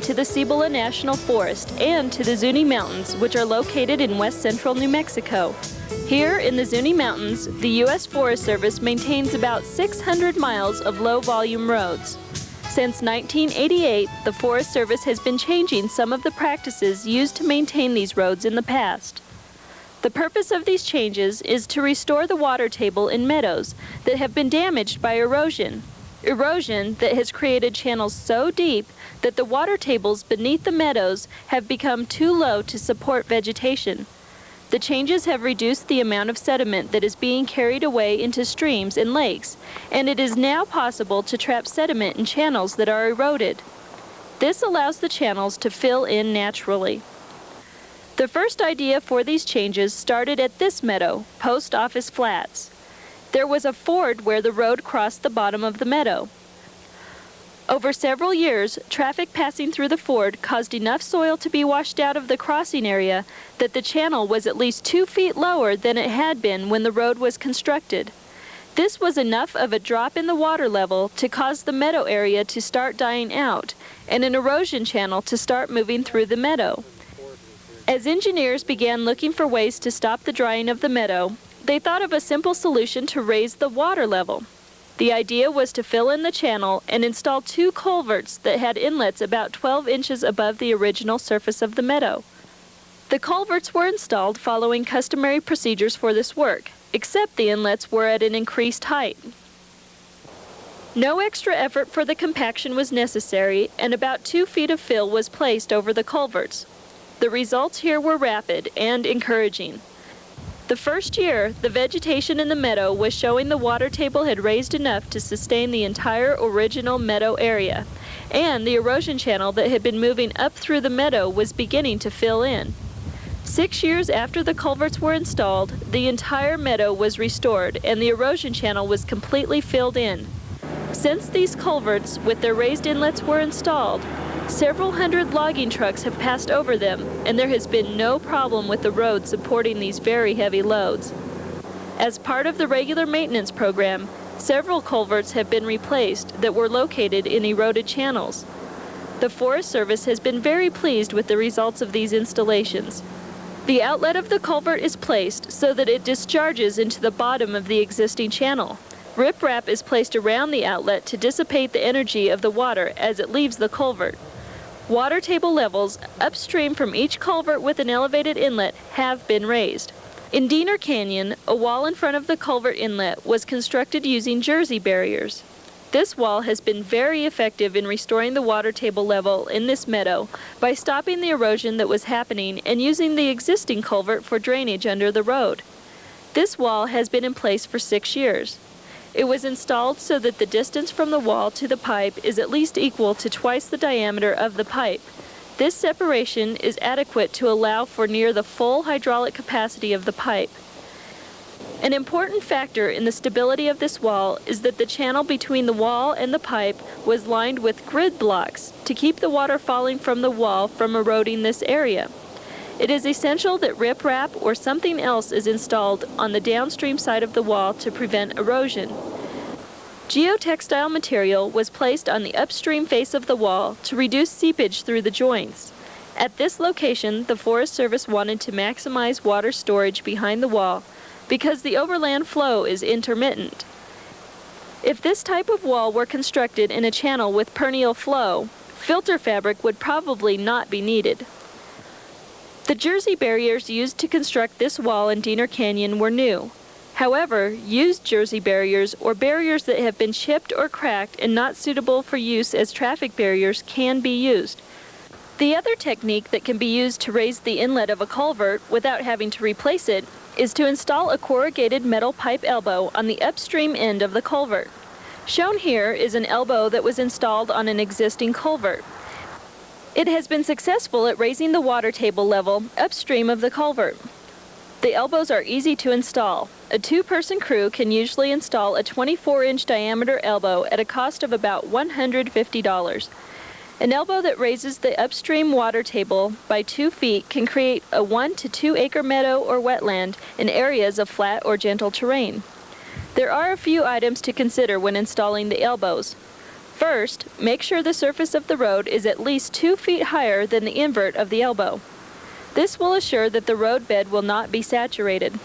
to the Cibola National Forest and to the Zuni Mountains, which are located in west central New Mexico. Here in the Zuni Mountains, the U.S. Forest Service maintains about 600 miles of low-volume roads. Since 1988, the Forest Service has been changing some of the practices used to maintain these roads in the past. The purpose of these changes is to restore the water table in meadows that have been damaged by erosion. Erosion that has created channels so deep that the water tables beneath the meadows have become too low to support vegetation. The changes have reduced the amount of sediment that is being carried away into streams and lakes, and it is now possible to trap sediment in channels that are eroded. This allows the channels to fill in naturally. The first idea for these changes started at this meadow, Post Office Flats. There was a ford where the road crossed the bottom of the meadow. Over several years, traffic passing through the ford caused enough soil to be washed out of the crossing area that the channel was at least 2 feet lower than it had been when the road was constructed. This was enough of a drop in the water level to cause the meadow area to start dying out and an erosion channel to start moving through the meadow. As engineers began looking for ways to stop the drying of the meadow, they thought of a simple solution to raise the water level. The idea was to fill in the channel and install 2 culverts that had inlets about 12 inches above the original surface of the meadow. The culverts were installed following customary procedures for this work, except the inlets were at an increased height. No extra effort for the compaction was necessary, and about 2 feet of fill was placed over the culverts. The results here were rapid and encouraging. The first year, the vegetation in the meadow was showing the water table had raised enough to sustain the entire original meadow area, and the erosion channel that had been moving up through the meadow was beginning to fill in. 6 years after the culverts were installed, the entire meadow was restored and the erosion channel was completely filled in. Since these culverts with their raised inlets were installed, several hundred logging trucks have passed over them, and there has been no problem with the road supporting these very heavy loads. As part of the regular maintenance program, several culverts have been replaced that were located in eroded channels. The Forest Service has been very pleased with the results of these installations. The outlet of the culvert is placed so that it discharges into the bottom of the existing channel. Riprap is placed around the outlet to dissipate the energy of the water as it leaves the culvert. Water table levels upstream from each culvert with an elevated inlet have been raised. In Diener Canyon, a wall in front of the culvert inlet was constructed using Jersey barriers. This wall has been very effective in restoring the water table level in this meadow by stopping the erosion that was happening and using the existing culvert for drainage under the road. This wall has been in place for 6 years. It was installed so that the distance from the wall to the pipe is at least equal to twice the diameter of the pipe. This separation is adequate to allow for near the full hydraulic capacity of the pipe. An important factor in the stability of this wall is that the channel between the wall and the pipe was lined with grid blocks to keep the water falling from the wall from eroding this area. It is essential that riprap or something else is installed on the downstream side of the wall to prevent erosion. Geotextile material was placed on the upstream face of the wall to reduce seepage through the joints. At this location, the Forest Service wanted to maximize water storage behind the wall because the overland flow is intermittent. If this type of wall were constructed in a channel with perennial flow, filter fabric would probably not be needed. The Jersey barriers used to construct this wall in Diener Canyon were new. However, used Jersey barriers or barriers that have been chipped or cracked and not suitable for use as traffic barriers can be used. The other technique that can be used to raise the inlet of a culvert without having to replace it is to install a corrugated metal pipe elbow on the upstream end of the culvert. Shown here is an elbow that was installed on an existing culvert. It has been successful at raising the water table level upstream of the culvert. The elbows are easy to install. A 2-person crew can usually install a 24-inch diameter elbow at a cost of about $150. An elbow that raises the upstream water table by 2 feet can create a 1 to 2 acre meadow or wetland in areas of flat or gentle terrain. There are a few items to consider when installing the elbows. First, make sure the surface of the road is at least 2 feet higher than the invert of the elbow. This will assure that the road bed will not be saturated.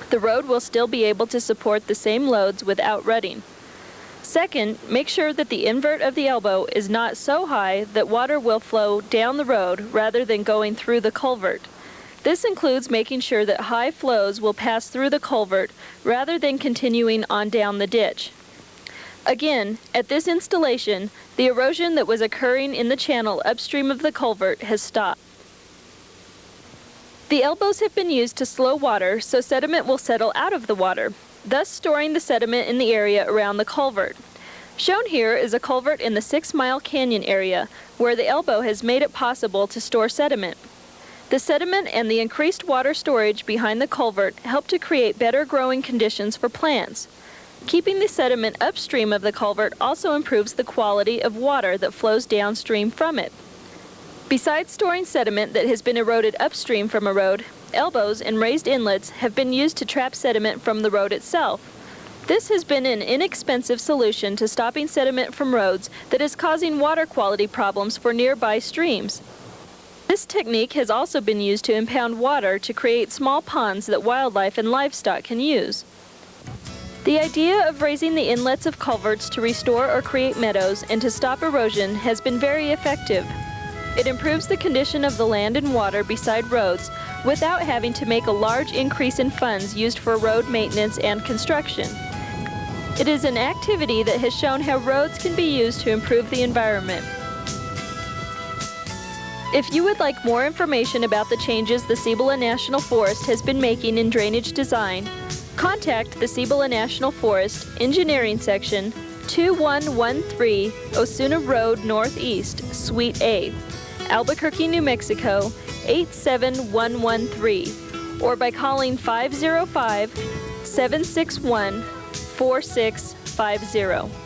The road will still be able to support the same loads without rutting. Second, make sure that the invert of the elbow is not so high that water will flow down the road rather than going through the culvert. This includes making sure that high flows will pass through the culvert rather than continuing on down the ditch. Again, at this installation, the erosion that was occurring in the channel upstream of the culvert has stopped. The elbows have been used to slow water so sediment will settle out of the water, thus storing the sediment in the area around the culvert. Shown here is a culvert in the 6 Mile Canyon area where the elbow has made it possible to store sediment. The sediment and the increased water storage behind the culvert help to create better growing conditions for plants. Keeping the sediment upstream of the culvert also improves the quality of water that flows downstream from it. Besides storing sediment that has been eroded upstream from a road, elbows and raised inlets have been used to trap sediment from the road itself. This has been an inexpensive solution to stopping sediment from roads that is causing water quality problems for nearby streams. This technique has also been used to impound water to create small ponds that wildlife and livestock can use. The idea of raising the inlets of culverts to restore or create meadows and to stop erosion has been very effective. It improves the condition of the land and water beside roads without having to make a large increase in funds used for road maintenance and construction. It is an activity that has shown how roads can be used to improve the environment. If you would like more information about the changes the Cibola National Forest has been making in drainage design, contact the Cibola National Forest Engineering Section, 2113 Osuna Road Northeast, Suite A, Albuquerque, New Mexico, 87113, or by calling 505-761-4650.